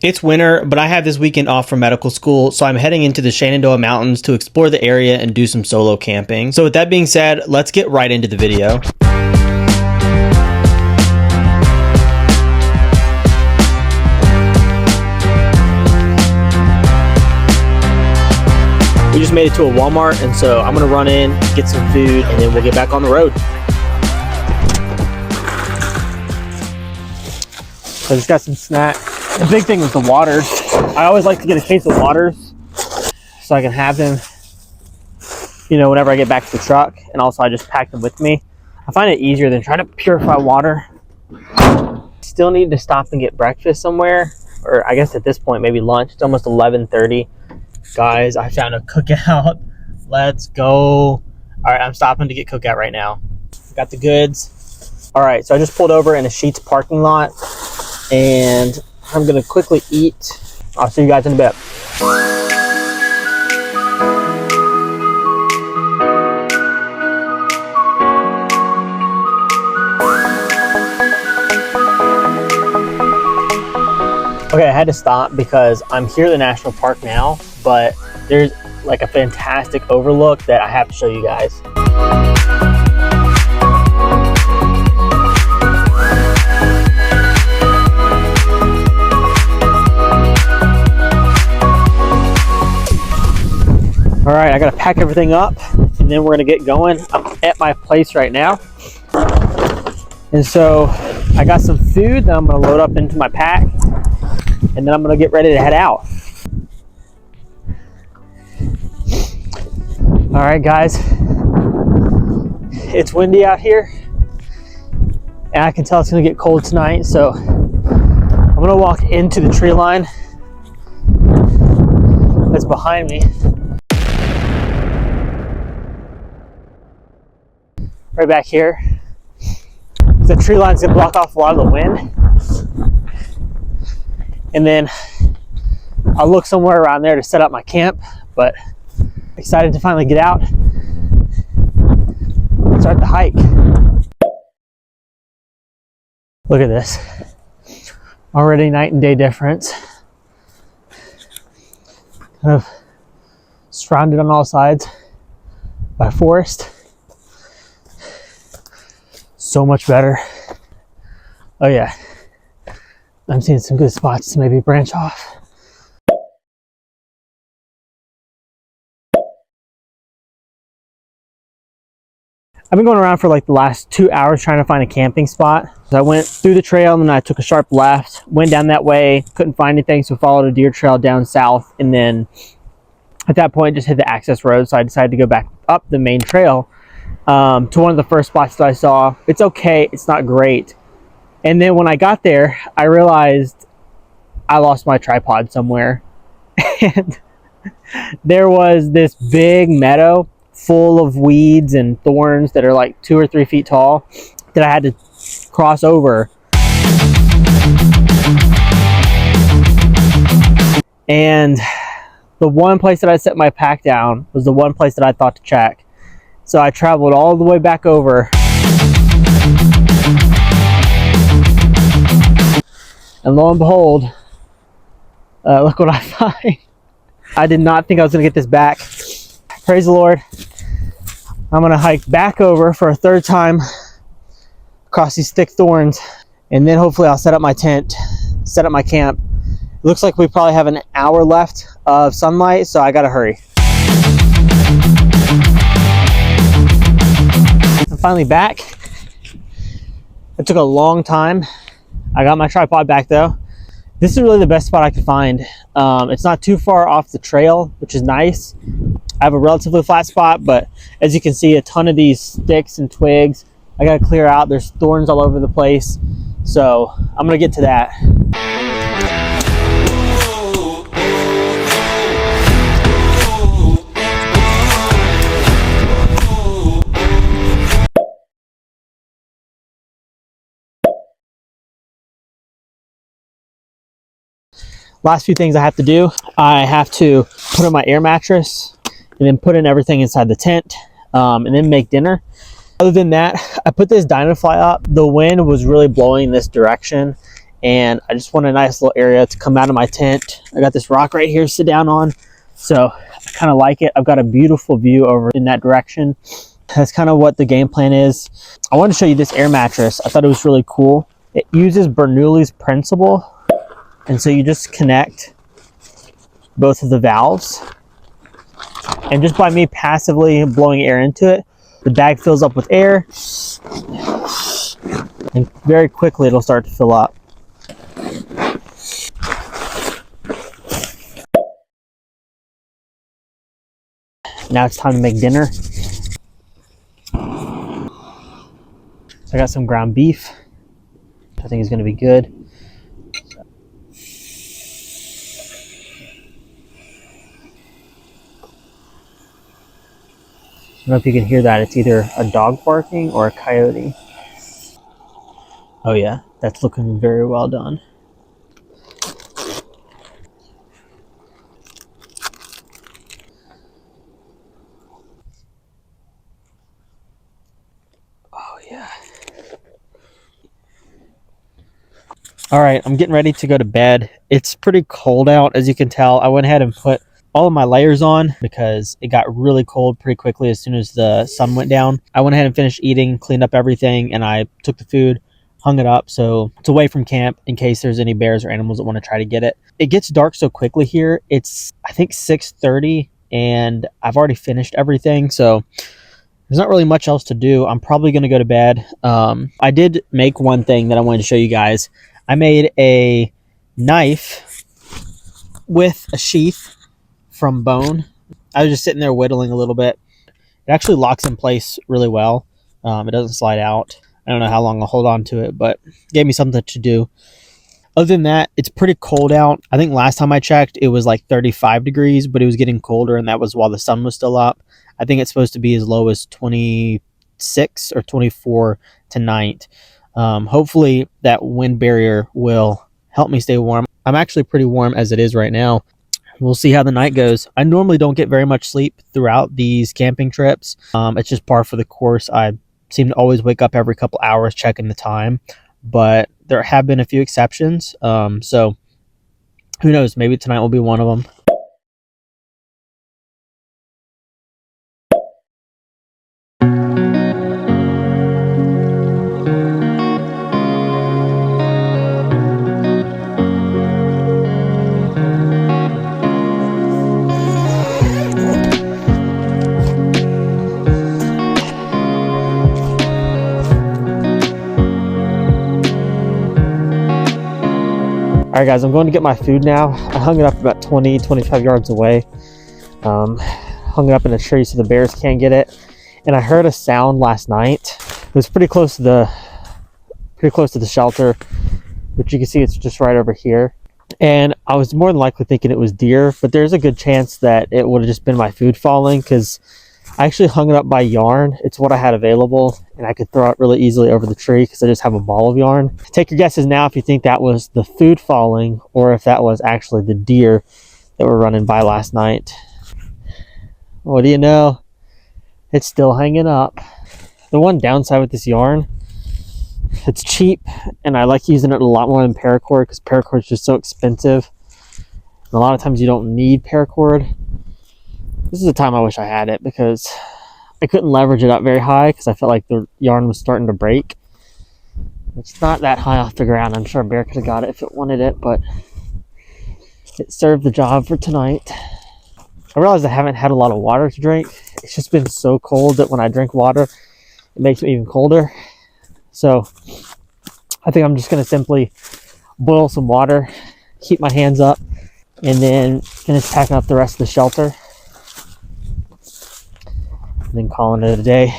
It's winter, but I have this weekend off from medical school, so I'm heading into the Shenandoah Mountains to explore the area and do some solo camping. So with that being said, let's get right into the video. We just made it to a Walmart, and so I'm gonna run in, get some food, and then we'll get back on the road. So I just got some snack. The big thing was the waters. I always like to get a case of waters so I can have them, you know, whenever I get back to the truck. And also I just pack them with me. I find it easier than trying to purify water. Still need to stop and get breakfast somewhere, or I guess at this point maybe lunch. It's almost 11:30. Guys, I found a cookout. Let's go. All right, I'm stopping to get cookout right now. Got the goods. All right, so I just pulled over in a Sheetz parking lot, and I'm gonna quickly eat. I'll see you guys in a bit. Okay, I had to stop because I'm here at the national park now, but there's like a fantastic overlook that I have to show you guys. All right, I gotta pack everything up and then we're gonna get going. I'm at my place right now. And so I got some food that I'm gonna load up into my pack, and then I'm gonna get ready to head out. All right, guys, it's windy out here and I can tell it's gonna get cold tonight. So I'm gonna walk into the tree line that's behind me. Right back here. The tree line's gonna block off a lot of the wind. And then I'll look somewhere around there to set up my camp, but excited to finally get out and start the hike. Look at this. Already night and day difference. Kind of surrounded on all sides by forest. So much better. Oh yeah, I'm seeing some good spots to maybe branch off. I've been going around for like the last 2 hours trying to find a camping spot. So I went through the trail and then I took a sharp left, went down that way, couldn't find anything, so followed a deer trail down south, and then at that point just hit the access road. So I decided to go back up the main trail to one of the first spots that I saw. It's okay, it's not great. And then when I got there, I realized I lost my tripod somewhere. And there was this big meadow full of weeds and thorns that are like 2 or 3 feet tall that I had to cross over. And the one place that I set my pack down was the one place that I thought to check. So I traveled all the way back over. And lo and behold, look what I find. I did not think I was gonna get this back. Praise the Lord. I'm gonna hike back over for a third time across these thick thorns, and then hopefully I'll set up my tent, set up my camp. It looks like we probably have an hour left of sunlight, so I gotta hurry. I'm finally back. It took a long time. I got my tripod back though. This is really the best spot I could find. It's not too far off the trail, which is nice. I have a relatively flat spot, but as you can see, a ton of these sticks and twigs I gotta clear out. There's thorns all over the place, so I'm gonna get to that. Last few things I have to do. I have to put on my air mattress and then put in everything inside the tent, and then make dinner. Other than that, I put this Dynafly up. The wind was really blowing this direction, and I just want a nice little area to come out of my tent. I got this rock right here to sit down on, so I kind of like it. I've got a beautiful view over in that direction. That's kind of what the game plan is. I want to show you this air mattress. I thought it was really cool. It uses Bernoulli's principle, and so you just connect both of the valves, and just by me passively blowing air into it, the bag fills up with air, and very quickly it'll start to fill up. Now it's time to make dinner. I got some ground beef. I think is going to be good. I don't know if you can hear that. It's either a dog barking or a coyote. Oh yeah, that's looking very well done. Oh yeah. All right, I'm getting ready to go to bed. It's pretty cold out, as you can tell. I went ahead and put all of my layers on because it got really cold pretty quickly as soon as the sun went down. I went ahead and finished eating, cleaned up everything, and I took the food, hung it up so it's away from camp in case there's any bears or animals that want to try to get it. It gets dark so quickly here. It's, I think, 6:30, and I've already finished everything, so there's not really much else to do. I'm probably going to go to bed. I did make one thing that I wanted to show you guys. I made a knife with a sheath from bone. I was just sitting there whittling a little bit. It actually locks in place really well. It doesn't slide out. I don't know how long I'll hold on to it, but it gave me something to do. Other than that, it's pretty cold out. I think last time I checked, it was like 35 degrees, but it was getting colder, and that was while the sun was still up. I think it's supposed to be as low as 26 or 24 tonight. Hopefully that wind barrier will help me stay warm. I'm actually pretty warm as it is right now. We'll see how the night goes. I normally don't get very much sleep throughout these camping trips. It's just par for the course. I seem to always wake up every couple hours checking the time, but there have been a few exceptions. So who knows? Maybe tonight will be one of them. All right, guys, I'm going to get my food now. I hung it up about 20-25 yards away. Hung it up in a tree so the bears can't get it. And I heard a sound last night. It was pretty close to the shelter, which you can see it's just right over here. And I was more than likely thinking it was deer, but there's a good chance that it would have just been my food falling, because I actually hung it up by yarn. It's what I had available, and I could throw it really easily over the tree because I just have a ball of yarn. Take your guesses now if you think that was the food falling or if that was actually the deer that were running by last night. What do you know? It's still hanging up. The one downside with this yarn, it's cheap, and I like using it a lot more than paracord because paracord is just so expensive. And a lot of times you don't need paracord. This is a time I wish I had it because I couldn't leverage it up very high because I felt like the yarn was starting to break. It's not that high off the ground. I'm sure a bear could have got it if it wanted it, but it served the job for tonight. I realized I haven't had a lot of water to drink. It's just been so cold that when I drink water, it makes me even colder. So I think I'm just going to simply boil some water, keep my hands up, and then finish packing up the rest of the shelter. And then calling it a day.